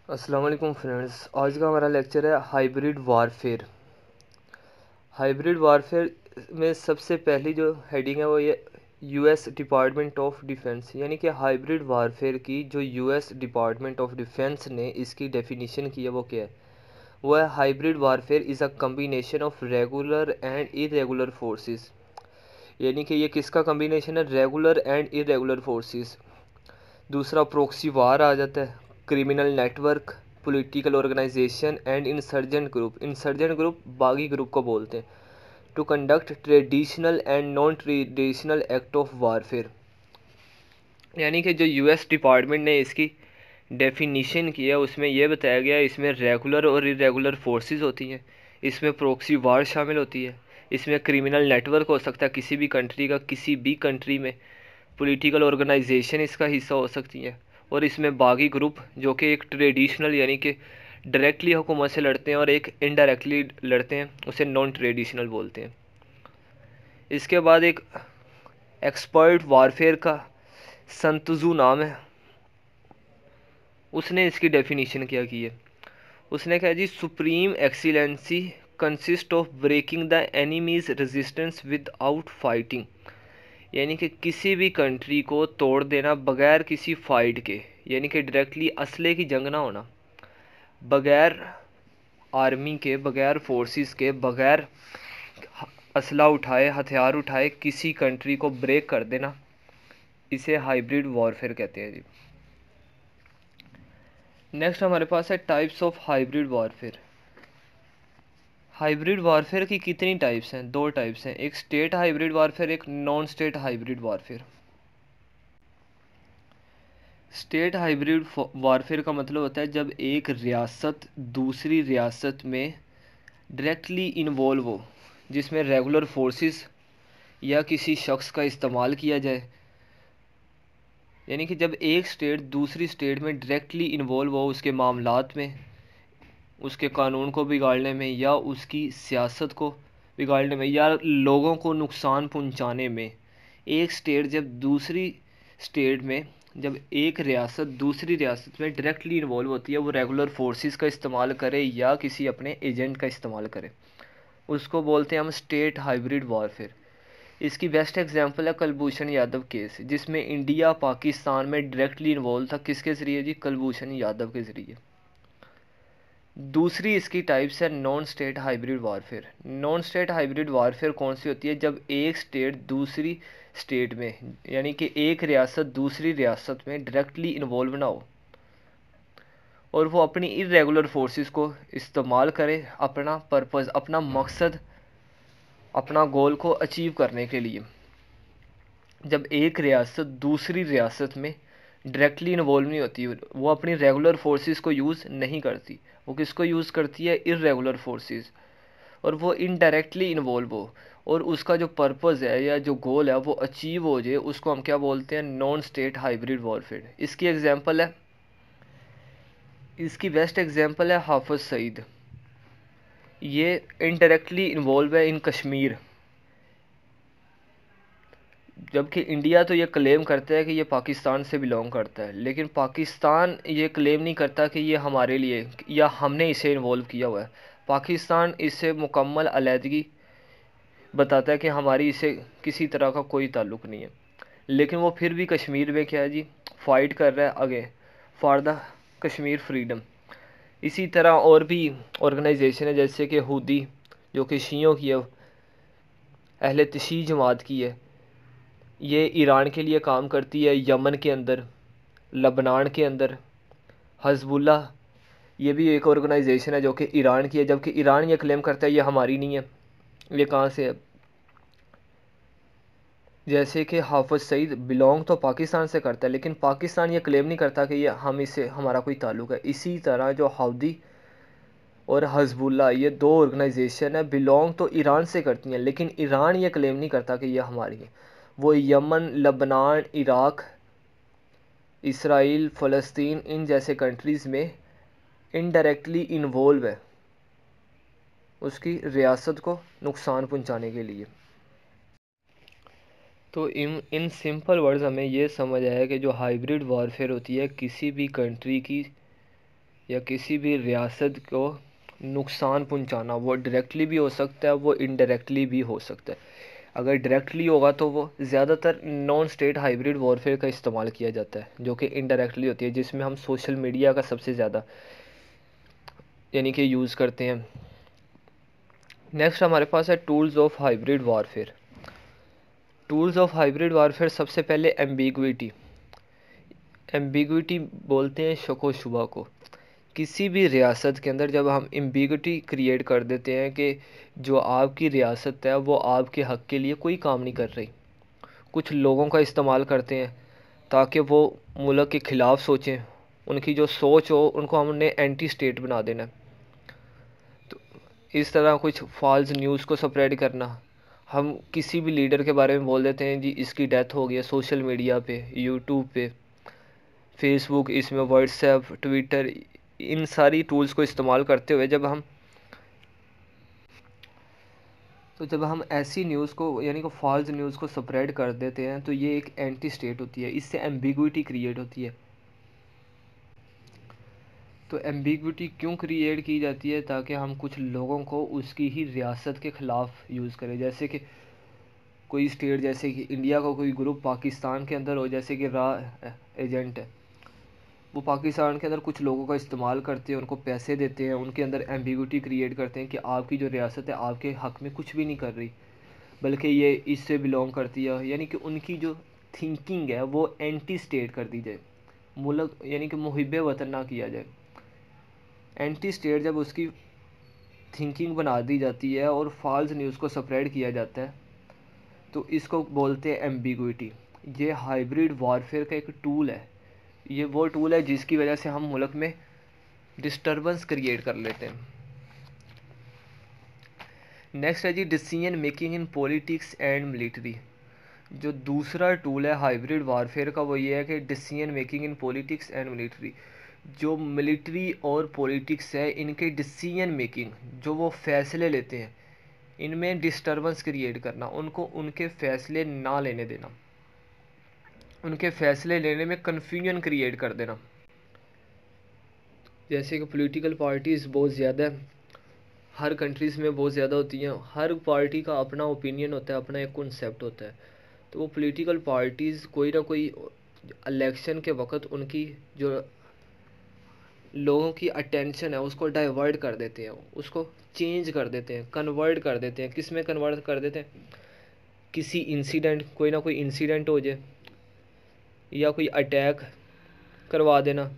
अस्सलाम वालेकुम फ्रेंड्स। आज का हमारा लेक्चर है हाइब्रिड वारफेयर। हाइब्रिड वारफेयर में सबसे पहली जो हेडिंग है वो ये यूएस डिपार्टमेंट ऑफ डिफेंस, यानी कि हाइब्रिड वारफेयर की जो यूएस डिपार्टमेंट ऑफ डिफेंस ने इसकी डेफिनेशन की है वो क्या है। वो है hybrid warfare is a combination of regular and irregular forces. यानी कि ये किसका कम्बिनेशन है? Regular and irregular forces. दूसरा प्रोक्सी वार आ जाता है, criminal network, political organization and insurgent group. Insurgent group बागी ग्रुप को बोलते हैं। To conduct traditional and non traditional act of warfare. यानी कि जो यूएस डिपार्टमेंट ने इसकी डेफिनीशन की है उसमें यह बताया गया है इसमें रेगुलर और इरेगुलर फोर्सेस होती हैं, इसमें प्रोक्सी वार शामिल होती है, इसमें क्रिमिनल नेटवर्क हो सकता है किसी भी कंट्री का किसी भी कंट्री में, पॉलिटिकल ऑर्गेनाइजेशन इसका हिस्सा हो सकती है, और इसमें बागी ग्रुप जो कि एक ट्रेडिशनल यानी कि डायरेक्टली हुकूमत से लड़ते हैं और एक इनडायरेक्टली लड़ते हैं, उसे नॉन ट्रेडिशनल बोलते हैं। इसके बाद एक एक्सपर्ट वारफेयर का संतजू नाम है, उसने इसकी डेफिनेशन क्या की है। उसने कहा जी, supreme excellence consist of breaking the enemy's resistance without fighting. यानी कि किसी भी कंट्री को तोड़ देना बगैर किसी फाइट के, यानी कि डायरेक्टली असले की जंग ना होना, बगैर आर्मी के, बगैर फोर्सेस के, बगैर असला उठाए, हथियार उठाए किसी कंट्री को ब्रेक कर देना, इसे हाइब्रिड वॉरफेयर कहते हैं जी। नेक्स्ट हमारे पास है types of hybrid warfare. Hybrid warfare की कितनी टाइप्स हैं? दो टाइप्स हैं, एक स्टेट हाइब्रिड वॉरफेयर, एक non state hybrid warfare. State hybrid warfare का मतलब होता है जब एक रियासत दूसरी रियासत में डायरेक्टली इन्वॉल्व हो, जिसमें रेगुलर फोर्सेस या किसी शख्स का इस्तेमाल किया जाए। यानी कि जब एक स्टेट दूसरी स्टेट में डायरेक्टली इन्वॉल्व हो उसके मामलात में, उसके कानून को बिगाड़ने में या उसकी सियासत को बिगाड़ने में या लोगों को नुकसान पहुंचाने में। एक स्टेट जब दूसरी स्टेट में, जब एक रियासत दूसरी रियासत में डायरेक्टली इन्वॉल्व होती है, वो रेगुलर फोर्सेस का इस्तेमाल करे या किसी अपने एजेंट का इस्तेमाल करे, उसको बोलते हैं हम स्टेट हाइब्रिड वॉरफेयर। इसकी बेस्ट एग्जांपल है कुलभूषण यादव केस, जिसमें इंडिया पाकिस्तान में डायरेक्टली इन्वॉल्व था। किसके ज़रिए जी? कुलभूषण यादव के ज़रिए। दूसरी इसकी टाइप्स है non state hybrid warfare. Non state hybrid warfare कौन सी होती है? जब एक स्टेट दूसरी स्टेट में, यानी कि एक रियासत दूसरी रियासत में डायरेक्टली इन्वॉल्व ना हो और वो अपनी इरेगुलर फोर्सेस को इस्तेमाल करे अपना पर्पस, अपना मकसद, अपना गोल को अचीव करने के लिए। जब एक रियासत दूसरी रियासत में डायरेक्टली इन्वॉल्व नहीं होती, वो अपनी रेगुलर फोर्सेस को यूज़ नहीं करती, वो किसको यूज़ करती है? इरेगुलर फोर्सेस, और वो इनडायरेक्टली इन्वॉल्व हो और उसका जो पर्पज़ है या जो गोल है वो अचीव हो जाए, उसको हम क्या बोलते हैं? Non state hybrid warfare. इसकी एग्जांपल है, इसकी बेस्ट एग्जांपल है हाफिज़ सईद। ये इनडायरेक्टली इन्वॉल्व है इन कश्मीर, जबकि इंडिया तो ये क्लेम करता है कि ये पाकिस्तान से बिलोंग करता है, लेकिन पाकिस्तान ये क्लेम नहीं करता कि ये हमारे लिए या हमने इसे इन्वॉल्व किया हुआ है। पाकिस्तान इससे मुकम्मल अलहदगी बताता है कि हमारी इसे किसी तरह का कोई ताल्लुक़ नहीं है, लेकिन वो फिर भी कश्मीर में क्या है जी, फाइट कर रहा है आगे फॉर द कश्मीर फ्रीडम। इसी तरह और भी ऑर्गेनाइजेशन है, जैसे कि हूदी जो कि शियों की है, अहले तशी जमात की है, ये ईरान के लिए काम करती है, यमन के अंदर, लबनान के अंदर। हज़बुल्लाह ये भी एक ऑर्गेनाइजेशन है जो कि ईरान की है, जबकि ईरान ये क्लेम करता है ये हमारी नहीं है। ये कहाँ से है? जैसे कि हाफिज़ सईद बिलोंग तो पाकिस्तान से करता है, लेकिन पाकिस्तान ये क्लेम नहीं करता कि ये हम इससे हमारा कोई ताल्लुक़ है। इसी तरह जो हौदी और हज़बुल्लाह ये दो ऑर्गेनाइजेशन है, बिलोंग तो ईरान से करती हैं, लेकिन ईरान ये क्लेम नहीं करता कि ये हमारी है। वो यमन, लबनान, इराक़, इसराइल, फ़लस्तीन, इन जैसे कंट्रीज़ में इनडायरेक्टली इन्वॉल्व है उसकी रियासत को नुकसान पहुंचाने के लिए। तो इन सिंपल वर्ड्स हमें ये समझ आया कि जो हाइब्रिड वॉरफेयर होती है किसी भी कंट्री की या किसी भी रियासत को नुकसान पहुंचाना, वो डायरेक्टली भी हो सकता है, वो इनडायरेक्टली भी हो सकता है। अगर डायरेक्टली होगा तो वो ज़्यादातर नॉन स्टेट हाइब्रिड वॉरफेयर का इस्तेमाल किया जाता है, जो कि इनडायरेक्टली होती है, जिसमें हम सोशल मीडिया का सबसे ज़्यादा यानी कि यूज़ करते हैं। नेक्स्ट हमारे पास है tools of hybrid warfare. Tools of hybrid warfare, सबसे पहले एम्बिग्विटी। एम्बिग्विटी बोलते हैं शक व शुबा को। किसी भी रियासत के अंदर जब हम एम्बिग्विटी क्रिएट कर देते हैं कि जो आपकी रियासत है वो आपके हक़ के लिए कोई काम नहीं कर रही, कुछ लोगों का इस्तेमाल करते हैं ताकि वो मुल्क के ख़िलाफ़ सोचें, उनकी जो सोच हो उनको हमने एंटी स्टेट बना देना है। तो इस तरह कुछ फॉल्स न्यूज़ को स्प्रेड करना, हम किसी भी लीडर के बारे में बोल देते हैं जी इसकी डेथ हो गई है, सोशल मीडिया पे, यूट्यूब पे, फेसबुक, इसमें व्हाट्सएप, ट्विटर, इन सारी टूल्स को इस्तेमाल करते हुए जब हम ऐसी न्यूज़ को यानी कि फॉल्स न्यूज़ को स्प्रेड कर देते हैं तो ये एक एंटी स्टेट होती है, इससे एम्बिग्विटी क्रिएट होती है। तो एम्बिग्विटी क्यों क्रिएट की जाती है? ताकि हम कुछ लोगों को उसकी ही रियासत के ख़िलाफ़ यूज़ करें। जैसे कि कोई स्टेट, जैसे कि इंडिया का कोई ग्रुप पाकिस्तान के अंदर हो, जैसे कि रा एजेंट है, वो पाकिस्तान के अंदर कुछ लोगों का इस्तेमाल करते हैं, उनको पैसे देते हैं, उनके अंदर एम्बिग्विटी क्रिएट करते हैं कि आपकी जो रियासत है आपके हक़ में कुछ भी नहीं कर रही, बल्कि ये इससे बिलोंग करती है। यानी कि उनकी जो थिंकिंग है वो एंटी स्टेट कर दी जाए, मुल्क यानी कि मुहिब्बे वतन ना किया जाए। एंटी स्टेट जब उसकी थिंकिंग बना दी जाती है और फॉल्स न्यूज़ को स्प्रेड किया जाता है तो इसको बोलते हैं एम्बिग्विटी। ये हाइब्रिड वॉरफेयर का एक टूल है, ये वो टूल है जिसकी वजह से हम मुल्क में डिस्टर्बेंस क्रिएट कर लेते हैं। नेक्स्ट है जी decision making in politics and military. जो दूसरा टूल है हाइब्रिड वॉरफेयर का वो ये है कि decision making in politics and military. जो मिलिट्री और पॉलिटिक्स है इनके डिसीजन मेकिंग, जो वो फैसले लेते हैं, इनमें डिस्टर्बेंस क्रिएट करना, उनको उनके फैसले ना लेने देना, उनके फैसले लेने में कन्फ्यूजन क्रिएट कर देना। जैसे कि पॉलिटिकल पार्टीज़ बहुत ज़्यादा हर कंट्रीज़ में बहुत ज़्यादा होती हैं, हर पार्टी का अपना ओपिनियन होता है, अपना एक कॉन्सेप्ट होता है। तो वो पॉलिटिकल पार्टीज़ कोई ना कोई इलेक्शन के वक्त उनकी जो लोगों की अटेंशन है उसको डाइवर्ट कर देते हैं, उसको चेंज कर देते हैं, कन्वर्ट कर देते हैं। किस में कन्वर्ट कर देते हैं? किसी इंसिडेंट, कोई ना कोई इंसिडेंट हो जाए या कोई अटैक करवा देना,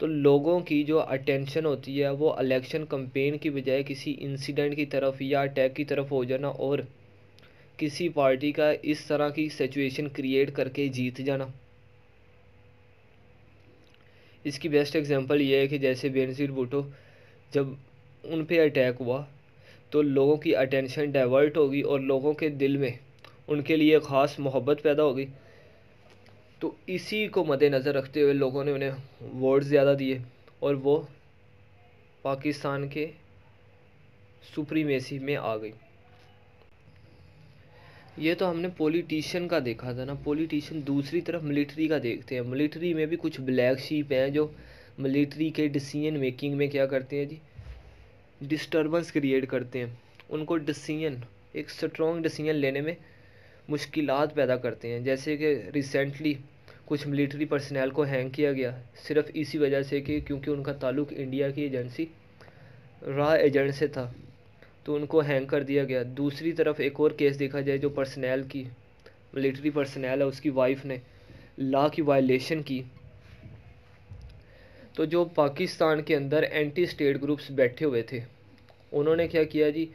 तो लोगों की जो अटेंशन होती है वो इलेक्शन कैंपेन की बजाय किसी इंसिडेंट की तरफ या अटैक की तरफ हो जाना और किसी पार्टी का इस तरह की सिचुएशन क्रिएट करके जीत जाना। इसकी बेस्ट एग्जांपल ये है कि जैसे बेनज़ीर भुट्टो, जब उन पे अटैक हुआ तो लोगों की अटेंशन डाइवर्ट होगी और लोगों के दिल में उनके लिए ख़ास मोहब्बत पैदा होगी। तो इसी को मद्देनज़र रखते हुए लोगों ने उन्हें वोट ज़्यादा दिए और वो पाकिस्तान के सुप्रीमेसी में आ गई। ये तो हमने पॉलिटिशियन का देखा था ना। पॉलिटिशियन, दूसरी तरफ मिलिट्री का देखते हैं। मिलिट्री में भी कुछ ब्लैक शीप हैं जो मिलिट्री के डिसीजन मेकिंग में क्या करते हैं जी, डिस्टर्बेंस क्रिएट करते हैं। उनको डिसीजन, एक स्ट्रॉन्ग डिसीजन लेने में मुश्किलात पैदा करते हैं। जैसे कि रिसेंटली कुछ मिलिट्री पर्सनल को हैंग किया गया सिर्फ इसी वजह से कि क्योंकि उनका ताल्लुक़ इंडिया की एजेंसी रा एजेंट से था, तो उनको हैंग कर दिया गया। दूसरी तरफ एक और केस देखा जाए, जो पर्सनल की मिलिट्री पर्सनल है उसकी वाइफ ने लॉ की वायलेशन की, तो जो पाकिस्तान के अंदर एंटी स्टेट ग्रुप्स बैठे हुए थे उन्होंने क्या किया जी,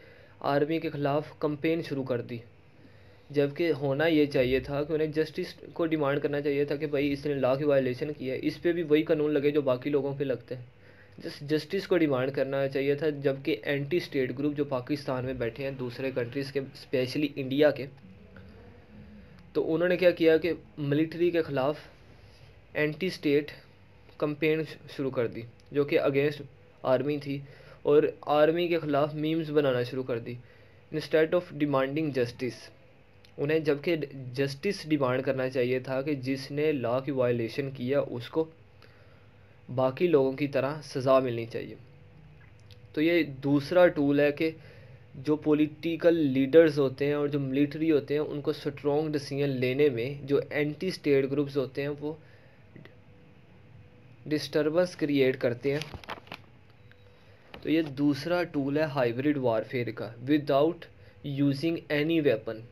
आर्मी के ख़िलाफ़ कंपेन शुरू कर दी। जबकि होना ये चाहिए था कि उन्हें जस्टिस को डिमांड करना चाहिए था कि भाई इसने लॉ की वायलेशन की है, इस पे भी वही कानून लगे जो बाकी लोगों पे लगते हैं। जस्टिस को डिमांड करना चाहिए था। जबकि एंटी स्टेट ग्रुप जो पाकिस्तान में बैठे हैं दूसरे कंट्रीज़ के, स्पेशली इंडिया के, तो उन्होंने क्या किया कि मिलिट्री के ख़िलाफ़ एंटी स्टेट कंपेन शुरू कर दी जो कि अगेंस्ट आर्मी थी, और आर्मी के ख़िलाफ़ मीम्स बनाना शुरू कर दी इंस्टेड ऑफ डिमांडिंग जस्टिस। उन्हें जबकि जस्टिस डिमांड करना चाहिए था कि जिसने लॉ की वायलेशन किया उसको बाकी लोगों की तरह सज़ा मिलनी चाहिए। तो ये दूसरा टूल है कि जो पॉलिटिकल लीडर्स होते हैं और जो मिलिट्री होते हैं उनको स्ट्रॉन्ग डिसीजन लेने में जो एंटी स्टेट ग्रुप्स होते हैं वो डिस्टर्बेंस क्रिएट करते हैं। तो ये दूसरा टूल है हाइब्रिड वारफेयर का, विदाउट यूजिंग एनी वेपन,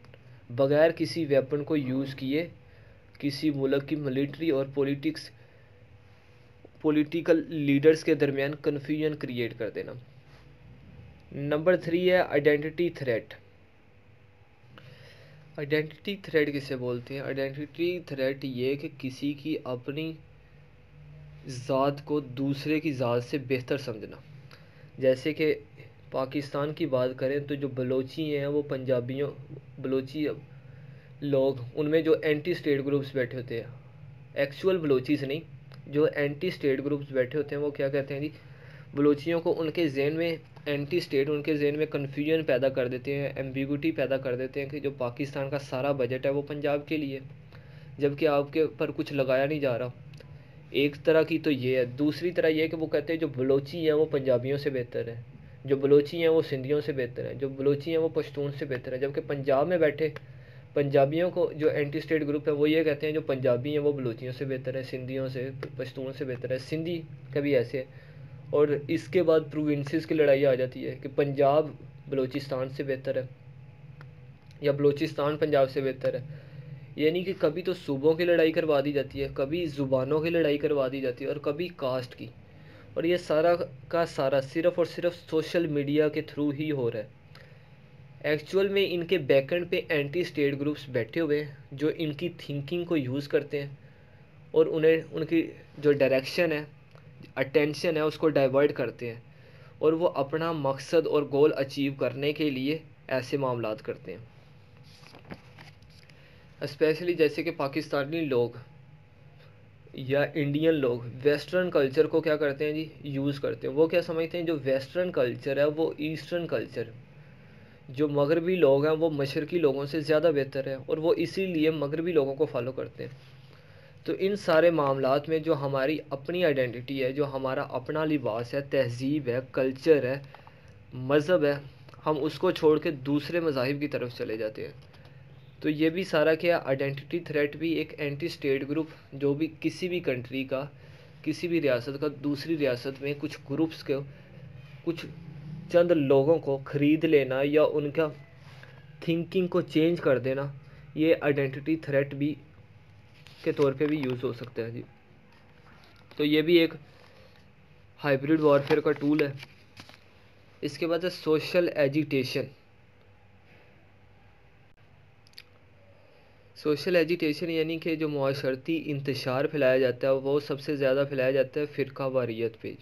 बगैर किसी वेपन को यूज़ किए किसी मुल्क की मिलिट्री और पॉलिटिकल लीडर्स के दरमियान कन्फ्यूजन क्रिएट कर देना। नंबर 3 है आइडेंटिटी थ्रेट। आइडेंटिटी थ्रेट किसे बोलते हैं? आइडेंटिटी थ्रेट ये कि किसी की अपनी ज़ात को दूसरे की ज़ात से बेहतर समझना। जैसे कि पाकिस्तान की बात करें तो जो बलोची हैं वो बलोची लोग उनमें जो एंटी स्टेट ग्रुप्स बैठे होते हैं, एक्चुअल बलोचीज नहीं, जो एंटी स्टेट ग्रुप्स बैठे होते हैं वो क्या कहते हैं जी, बलोचियों को उनके जहन में एंटी स्टेट उनके जहन में कन्फ्यूजन पैदा कर देते हैं, एम्बिगुटी पैदा कर देते हैं कि जो पाकिस्तान का सारा बजट है वो पंजाब के लिए, जबकि आपके ऊपर कुछ लगाया नहीं जा रहा। एक तरह की तो ये है। दूसरी तरह ये है कि वो कहते हैं जो बलोची हैं वो पंजाबियों से बेहतर है, जो बलोची हैं वो सिंधियों से बेहतर है, जो बलोची हैं वो पश्तून से बेहतर है। जबकि पंजाब में बैठे पंजाबियों को जो एंटी स्टेट ग्रुप है वो ये कहते हैं जो पंजाबी हैं वो बलोचियों से बेहतर है, सिंधियों से, पश्तून से बेहतर है। सिंधी कभी ऐसे है। और इसके बाद प्रोविंसेस की लड़ाई आ जाती है कि पंजाब बलूचिस्तान से बेहतर है या बलूचिस्तान पंजाब से बेहतर है। यानी कि कभी तो सूबों की लड़ाई करवा दी जाती है, कभी ज़ुबानों की लड़ाई करवा दी जाती है और कभी कास्ट की। और ये सारा का सारा सिर्फ़ और सिर्फ सोशल मीडिया के थ्रू ही हो रहा है। एक्चुअल में इनके बैकएंड पे एंटी स्टेट ग्रुप्स बैठे हुए हैं जो इनकी थिंकिंग को यूज़ करते हैं और उन्हें उनकी जो डायरेक्शन है, अटेंशन है, उसको डाइवर्ट करते हैं और वो अपना मकसद और गोल अचीव करने के लिए ऐसे मामलात करते हैं। स्पेशली जैसे कि पाकिस्तानी लोग या इंडियन लोग वेस्टर्न कल्चर को क्या करते हैं जी, यूज़ करते हैं। वो क्या समझते हैं जो वेस्टर्न कल्चर है वो ईस्टर्न कल्चर, जो मगरबी लोग हैं वो मशरकी लोगों से ज़्यादा बेहतर है और वो इसीलिए मगरबी लोगों को फॉलो करते हैं। तो इन सारे मामलात में जो हमारी अपनी आइडेंटिटी है, जो हमारा अपना लिबास है, तहज़ीब है, कल्चर है, मज़हब है, हम उसको छोड़ के दूसरे मज़ाहिब की तरफ चले जाते हैं। तो ये भी सारा क्या, आइडेंटिटी थ्रेट भी एक एंटी स्टेट ग्रुप जो भी किसी भी कंट्री का, किसी भी रियासत का दूसरी रियासत में कुछ ग्रुप्स को, कुछ चंद लोगों को ख़रीद लेना या उनका थिंकिंग को चेंज कर देना, ये आइडेंटिटी थ्रेट भी के तौर पे भी यूज़ हो सकता है जी। तो ये भी एक हाइब्रिड वॉरफेयर का टूल है। इसके बाद है सोशल एजिटेशन। सोशल एजिटेशन यानी कि जो मुआशरती इंतशार फैलाया जाता है वो सबसे ज़्यादा फैलाया जाता है फ़िरका वारियत पे।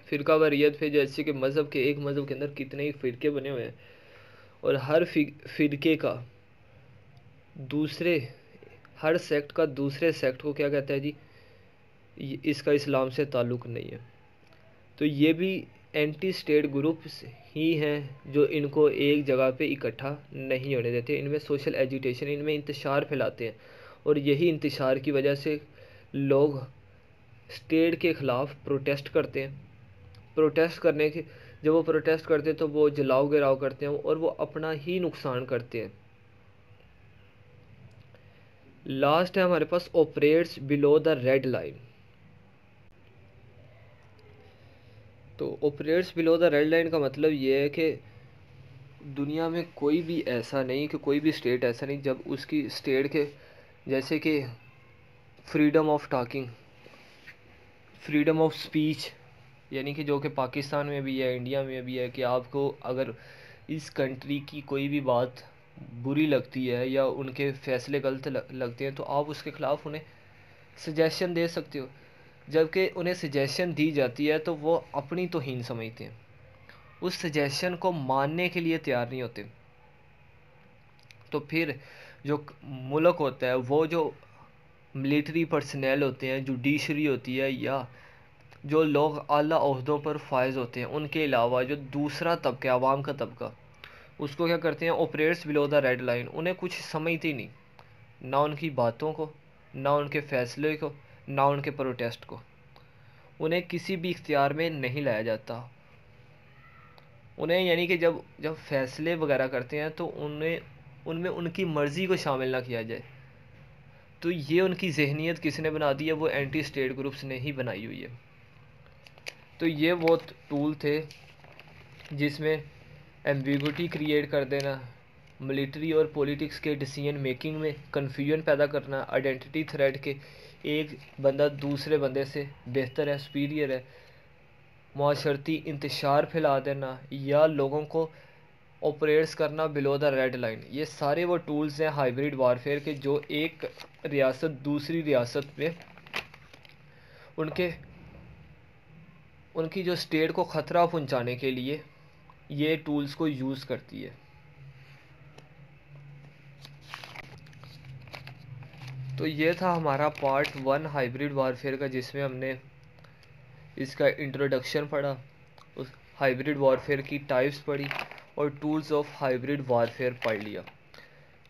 फ़िरका वारियत पे जैसे कि मज़हब के, एक मज़हब के अंदर कितने ही फ़िरके बने हुए हैं और हर फ़िरके का दूसरे, हर सेक्ट का दूसरे सेक्ट को क्या कहता है जी, इसका इस्लाम से ताल्लुक़ नहीं है। तो ये भी एंटी स्टेट ग्रुप्स ही हैं जो इनको एक जगह पे इकट्ठा नहीं होने देते। इनमें सोशल एजिटेशन, इनमें इंतशार फैलाते हैं और यही इंतशार की वजह से लोग स्टेट के ख़िलाफ़ प्रोटेस्ट करते हैं। प्रोटेस्ट करने के, जब वो प्रोटेस्ट करते हैं तो वो जलाओ गिराव करते हैं और वो अपना ही नुकसान करते हैं। लास्ट है हमारे पास operates below the red line. तो operates below the red line का मतलब ये है कि दुनिया में कोई भी ऐसा नहीं, कि कोई भी स्टेट ऐसा नहीं जब उसकी स्टेट के, जैसे कि freedom of talking, freedom of speech, यानी कि जो कि पाकिस्तान में भी है, इंडिया में भी है, कि आपको अगर इस कंट्री की कोई भी बात बुरी लगती है या उनके फैसले गलत लगते हैं तो आप उसके ख़िलाफ़ उन्हें सजेशन दे सकते हो। जबकि उन्हें सजेशन दी जाती है तो वो अपनी तौहीन समझते हैं, उस सजेशन को मानने के लिए तैयार नहीं होते। तो फिर जो मुल्क होता है, वो जो मिलिट्री पर्सनल होते हैं, जुडिशरी होती है, या जो लोग आला ओहदों पर फायज होते हैं, उनके अलावा जो दूसरा तबका, आवाम का तबका, उसको क्या करते हैं, operates below the red line. उन्हें कुछ समझती नहीं, ना उनकी बातों को, ना उनके फ़ैसले को, ना उनके प्रोटेस्ट को। उन्हें किसी भी इख्तियार में नहीं लाया जाता। उन्हें यानी कि जब जब फैसले वगैरह करते हैं तो उन्हें उनमें उनकी मर्ज़ी को शामिल ना किया जाए। तो ये उनकी जहनीत किसने बना दी है? वो एंटी स्टेट ग्रुप्स ने ही बनाई हुई है। तो ये वो टूल थे जिसमें एम्बिगुइटी क्रिएट कर देना, मिलिट्री और पॉलिटिक्स के डिसीजन मेकिंग में कन्फ्यूजन पैदा करना, आइडेंटिटी थ्रेट के एक बंदा दूसरे बंदे से बेहतर है, सुपीरियर है, माशरती इंतशार फैला देना, या लोगों को ऑपरेट्स करना बिलो द रेड लाइन। ये सारे वो टूल्स हैं हाइब्रिड वारफेयर के, जो एक रियासत दूसरी रियासत में उनके उनकी जो स्टेट को ख़तरा पहुंचाने के लिए ये टूल्स को यूज़ करती है। तो ये था हमारा पार्ट 1 हाइब्रिड वारफेयर का, जिसमें हमने इसका इंट्रोडक्शन पढ़ा, उस हाइब्रिड वारफेयर की टाइप्स पढ़ी और टूल्स ऑफ हाइब्रिड वारफेयर पढ़ लिया।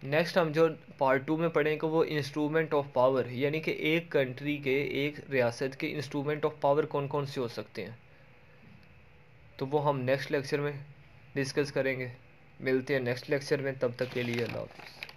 नेक्स्ट हम जो पार्ट 2 में पढ़ेंगे वो इंस्ट्रूमेंट ऑफ पावर, यानी कि एक कंट्री के, एक रियासत के इंस्ट्रूमेंट ऑफ पावर कौन कौन से हो सकते हैं। तो वो हम नेक्स्ट लेक्चर में डिस्कस करेंगे। मिलते हैं नेक्स्ट लेक्चर में, तब तक के लिए अल्लाह हाफ़िज़।